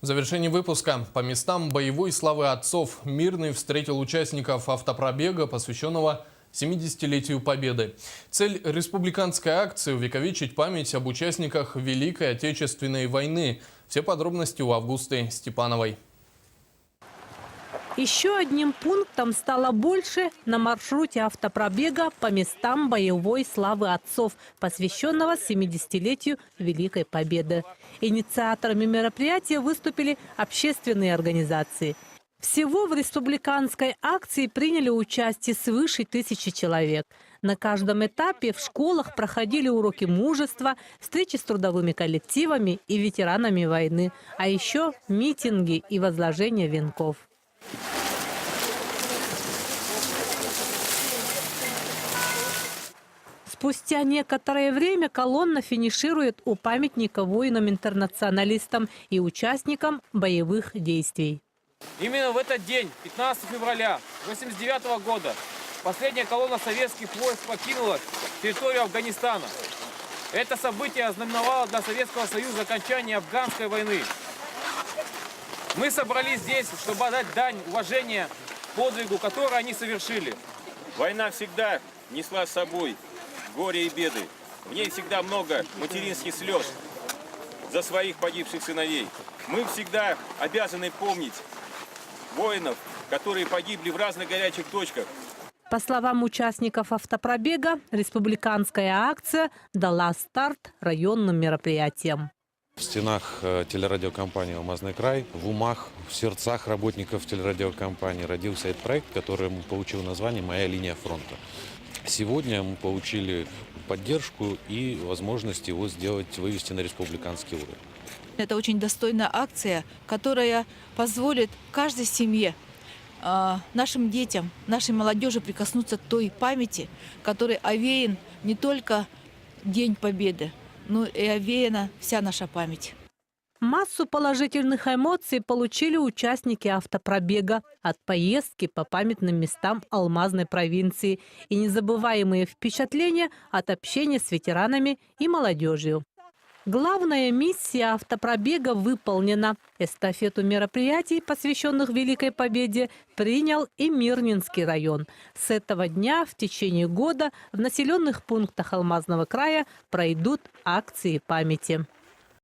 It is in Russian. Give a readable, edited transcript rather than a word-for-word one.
В завершении выпуска по местам боевой славы отцов Мирный встретил участников автопробега, посвященного 70-летию Победы. Цель республиканской акции – увековечить память об участниках Великой Отечественной войны. Все подробности у Августы Степановой. Еще одним пунктом стало больше на маршруте автопробега по местам боевой славы отцов, посвященного 70-летию Великой Победы. Инициаторами мероприятия выступили общественные организации. Всего в республиканской акции приняли участие свыше 1000 человек. На каждом этапе в школах проходили уроки мужества, встречи с трудовыми коллективами и ветеранами войны, а еще митинги и возложение венков. Спустя некоторое время колонна финиширует у памятника воинам-интернационалистам и участникам боевых действий. Именно в этот день, 15 февраля 1989 года, последняя колонна советских войск покинула территорию Афганистана. Это событие ознаменовало для Советского Союза окончание афганской войны. Мы собрались здесь, чтобы отдать дань уважения подвигу, который они совершили. Война всегда несла с собой горе и беды. В ней всегда много материнских слез за своих погибших сыновей. Мы всегда обязаны помнить воинов, которые погибли в разных горячих точках. По словам участников автопробега, республиканская акция дала старт районным мероприятиям. В стенах телерадиокомпании «Алмазный край», в умах, в сердцах работников телерадиокомпании родился этот проект, который получил название «Моя линия фронта». Сегодня мы получили поддержку и возможность его сделать, вывести на республиканский уровень. Это очень достойная акция, которая позволит каждой семье, нашим детям, нашей молодежи прикоснуться к той памяти, которой овеян не только День Победы, но и овеяна вся наша память. Массу положительных эмоций получили участники автопробега от поездки по памятным местам Алмазной провинции и незабываемые впечатления от общения с ветеранами и молодежью. Главная миссия автопробега выполнена. Эстафету мероприятий, посвященных Великой Победе, принял и Мирнинский район. С этого дня в течение года в населенных пунктах Алмазного края пройдут акции памяти.